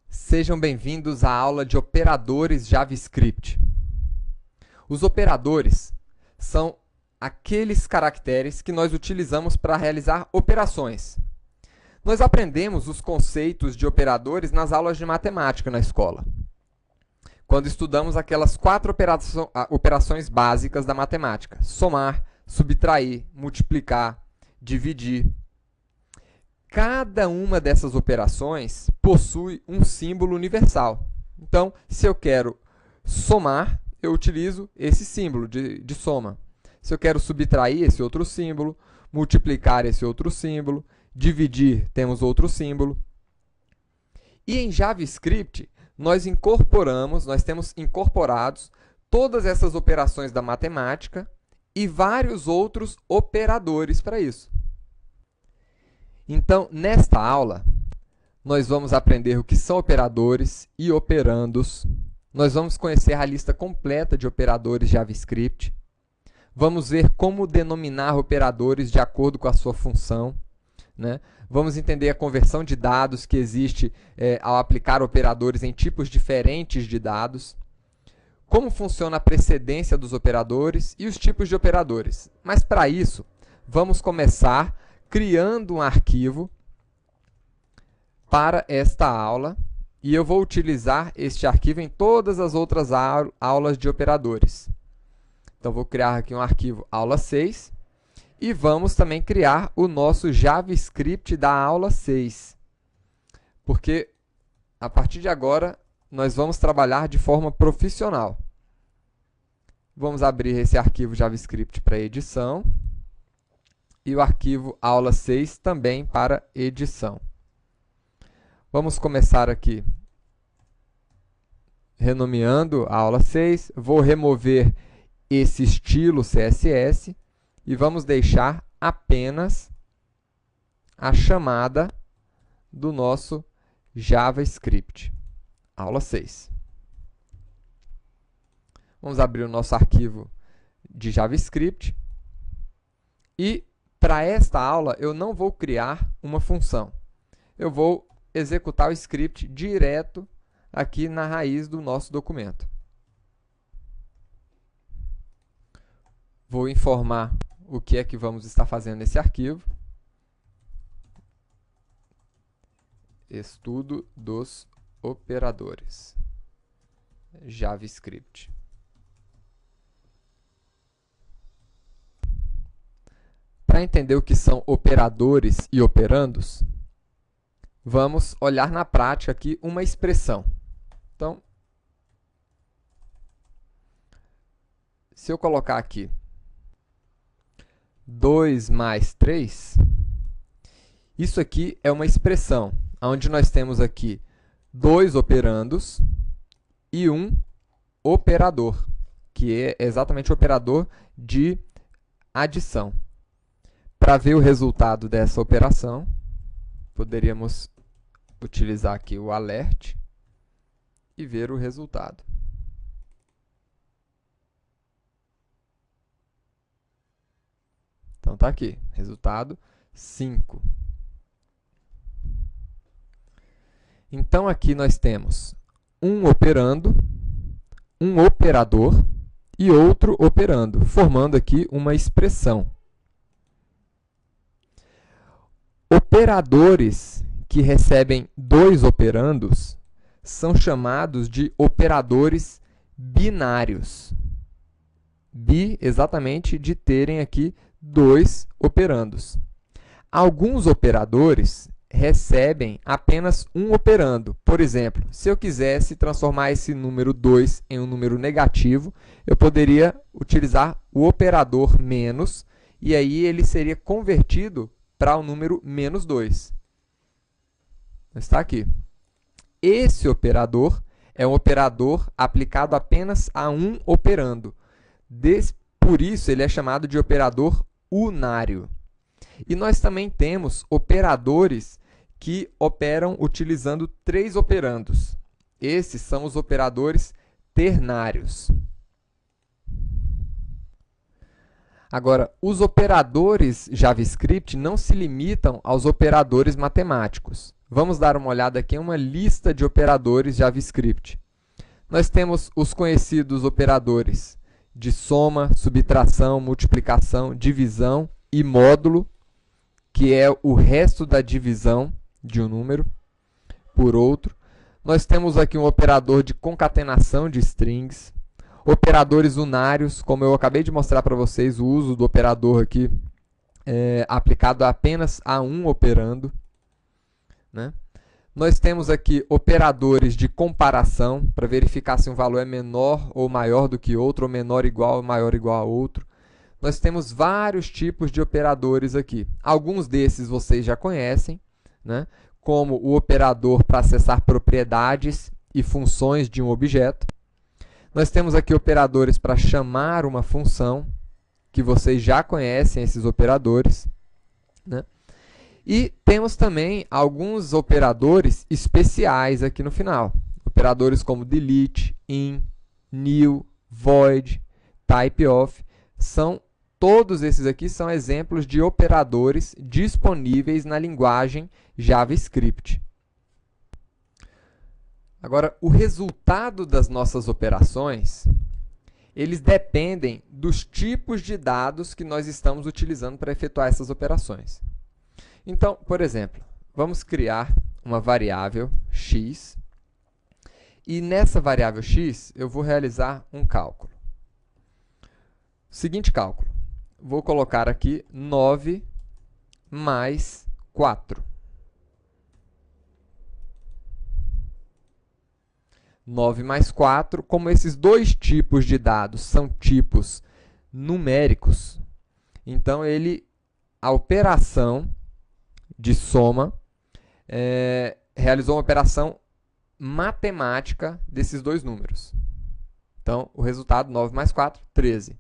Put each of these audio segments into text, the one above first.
Sejam bem-vindos à aula de operadores JavaScript. Os operadores são aqueles caracteres que nós utilizamos para realizar operações. Nós aprendemos os conceitos de operadores nas aulas de matemática na escola, quando estudamos aquelas 4 operações básicas da matemática: somar, subtrair, multiplicar, dividir. Cada uma dessas operações possui um símbolo universal. Então, se eu quero somar, eu utilizo esse símbolo de soma. Se eu quero subtrair, esse outro símbolo. Multiplicar, esse outro símbolo. Dividir, temos outro símbolo. E em JavaScript, nós temos incorporados todas essas operações da matemática e vários outros operadores para isso. Então, nesta aula, nós vamos aprender o que são operadores e operandos. Nós vamos conhecer a lista completa de operadores JavaScript. Vamos ver como denominar operadores de acordo com a sua função, né? Vamos entender a conversão de dados que existe ao aplicar operadores em tipos diferentes de dados. Como funciona a precedência dos operadores e os tipos de operadores. Mas, para isso, vamos começar criando um arquivo para esta aula, e eu vou utilizar este arquivo em todas as outras aulas de operadores. Então, vou criar aqui um arquivo aula 6, e vamos também criar o nosso JavaScript da aula 6, porque a partir de agora nós vamos trabalhar de forma profissional. Vamos abrir esse arquivo JavaScript para edição. E o arquivo aula 6 também para edição. Vamos começar aqui renomeando a aula 6. Vou remover esse estilo CSS e vamos deixar apenas a chamada do nosso JavaScript. Aula 6. Vamos abrir o nosso arquivo de JavaScript e para esta aula, eu não vou criar uma função. Eu vou executar o script direto aqui na raiz do nosso documento. Vou informar o que é que vamos estar fazendo nesse arquivo. Estudo dos operadores. JavaScript. Para entender o que são operadores e operandos, vamos olhar na prática aqui uma expressão. Então, se eu colocar aqui 2 mais 3, isso aqui é uma expressão, onde nós temos aqui 2 operandos e um operador, que é exatamente o operador de adição. Para ver o resultado dessa operação, poderíamos utilizar aqui o alert e ver o resultado. Então, está aqui, resultado 5. Então, aqui nós temos um operando, um operador e outro operando, formando aqui uma expressão. Operadores que recebem 2 operandos são chamados de operadores binários. Bi, exatamente, de terem aqui 2 operandos. Alguns operadores recebem apenas um operando. Por exemplo, se eu quisesse transformar esse número 2 em um número negativo, eu poderia utilizar o operador menos, e aí ele seria convertido para o número menos 2. Está aqui. Esse operador é um operador aplicado apenas a um operando. Por isso, ele é chamado de operador unário. E nós também temos operadores que operam utilizando 3 operandos. Esses são os operadores ternários. Agora, os operadores JavaScript não se limitam aos operadores matemáticos. vamos dar uma olhada aqui em uma lista de operadores JavaScript. Nós temos os conhecidos operadores de soma, subtração, multiplicação, divisão e módulo, que é o resto da divisão de um número por outro. Nós temos aqui um operador de concatenação de strings, operadores unários, como eu acabei de mostrar para vocês, o uso do operador aqui aplicado apenas a um operando, né? Nós temos aqui operadores de comparação, para verificar se um valor é menor ou maior do que outro, ou menor igual ou maior igual a outro. Nós temos vários tipos de operadores aqui. Alguns desses vocês já conhecem, né? Como o operador para acessar propriedades e funções de um objeto. Nós temos aqui operadores para chamar uma função, que vocês já conhecem esses operadores, né? E temos também alguns operadores especiais aqui no final. Operadores como delete, in, new, void, typeof. Todos esses aqui são exemplos de operadores disponíveis na linguagem JavaScript. Agora, o resultado das nossas operações, eles dependem dos tipos de dados que nós estamos utilizando para efetuar essas operações. Então, por exemplo, vamos criar uma variável x, e nessa variável x eu vou realizar um cálculo. Seguinte cálculo, vou colocar aqui 9 mais 4. 9 mais 4, como esses dois tipos de dados são tipos numéricos, então a operação de soma realizou uma operação matemática desses dois números. Então, o resultado, 9 mais 4, 13.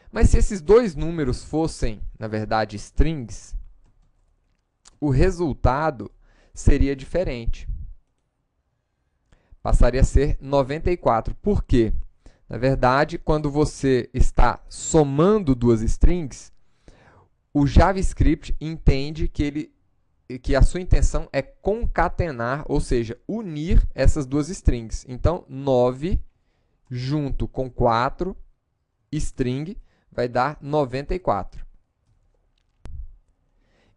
Mas se esses dois números fossem, na verdade, strings, o resultado seria diferente. Passaria a ser 94. Por quê? Na verdade, quando você está somando duas strings, o JavaScript entende que a sua intenção é concatenar, ou seja, unir essas duas strings. Então, 9 junto com 4, string, vai dar 94.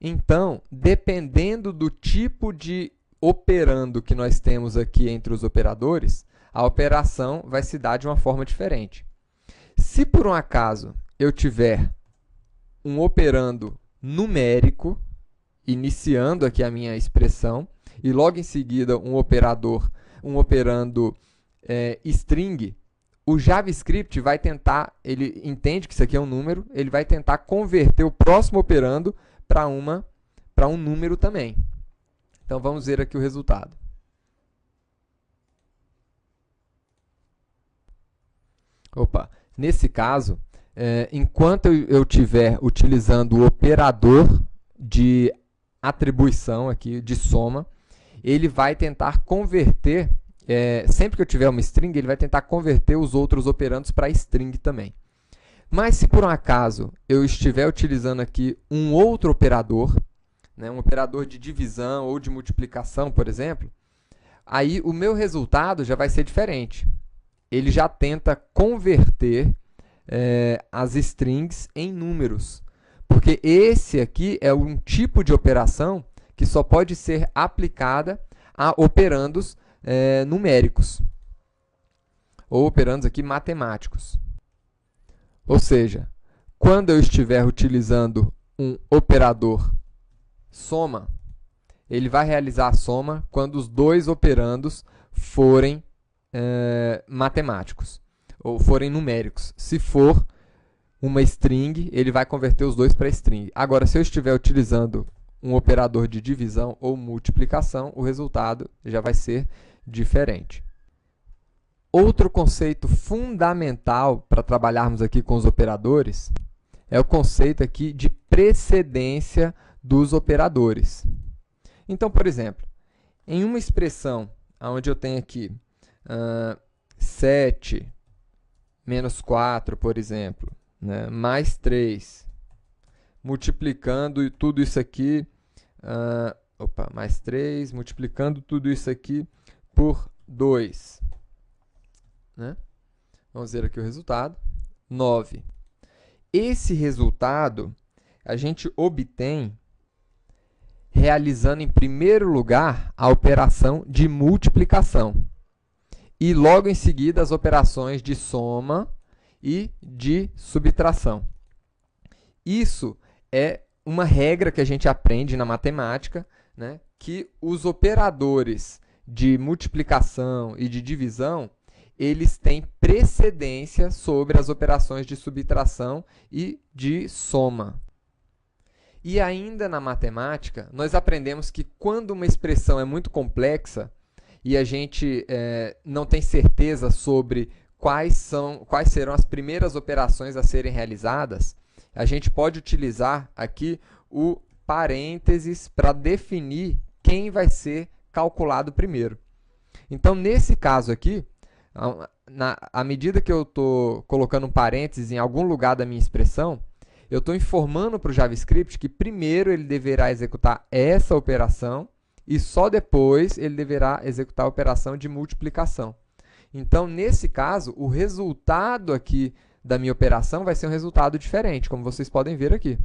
Então, dependendo do tipo de operando que nós temos aqui entre os operadores, a operação vai se dar de uma forma diferente. Se por um acaso eu tiver um operando numérico, iniciando aqui a minha expressão, e logo em seguida um operando string, o JavaScript vai tentar, ele entende que isso aqui é um número, ele vai tentar converter o próximo operando para um número também. Então, vamos ver aqui o resultado. Opa, nesse caso, enquanto eu estiver utilizando o operador de atribuição aqui, de soma, ele vai tentar converter, sempre que eu tiver uma string, ele vai tentar converter os outros operandos para string também. Mas se por um acaso eu estiver utilizando aqui um outro operador, né, um operador de divisão ou de multiplicação, por exemplo, aí o meu resultado já vai ser diferente. Ele já tenta converter as strings em números, porque esse aqui é um tipo de operação que só pode ser aplicada a operandos numéricos, ou operandos aqui matemáticos. Ou seja, quando eu estiver utilizando um operador soma, ele vai realizar a soma quando os dois operandos forem matemáticos, ou forem numéricos. Se for uma string, ele vai converter os dois para string. Agora, se eu estiver utilizando um operador de divisão ou multiplicação, o resultado já vai ser diferente. Outro conceito fundamental para trabalharmos aqui com os operadores é o conceito aqui de precedência dos operadores. Então, por exemplo, em uma expressão onde eu tenho aqui 7 menos 4, por exemplo, né, mais 3, multiplicando tudo isso aqui, mais 3, multiplicando tudo isso aqui por 2. Né? Vamos ver aqui o resultado. 9. Esse resultado a gente obtém realizando, em primeiro lugar, a operação de multiplicação. E logo em seguida as operações de soma e de subtração. Isso é uma regra que a gente aprende na matemática, né, que os operadores de multiplicação e de divisão, eles têm precedência sobre as operações de subtração e de soma. E ainda na matemática, nós aprendemos que quando uma expressão é muito complexa e a gente não tem certeza sobre quais serão as primeiras operações a serem realizadas, a gente pode utilizar aqui o parênteses para definir quem vai ser calculado primeiro. Então, nesse caso aqui, à medida que eu estou colocando um parênteses em algum lugar da minha expressão, eu estou informando para o JavaScript que primeiro ele deverá executar essa operação e só depois ele deverá executar a operação de multiplicação. Então, nesse caso, o resultado aqui da minha operação vai ser um resultado diferente, como vocês podem ver aqui.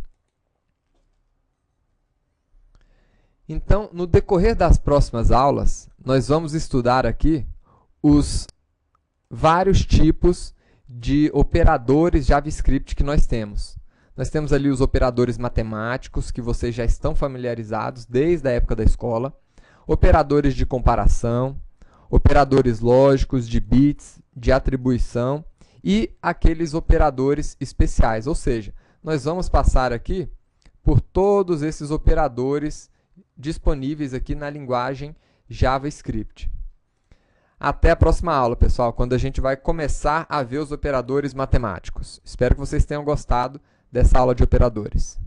Então, no decorrer das próximas aulas, nós vamos estudar aqui os vários tipos de operadores JavaScript que nós temos. Nós temos ali os operadores matemáticos, que vocês já estão familiarizados desde a época da escola, operadores de comparação, operadores lógicos, de bits, de atribuição e aqueles operadores especiais. Ou seja, nós vamos passar aqui por todos esses operadores disponíveis aqui na linguagem JavaScript. Até a próxima aula, pessoal, quando a gente vai começar a ver os operadores matemáticos. Espero que vocês tenham gostado dessa aula de operadores.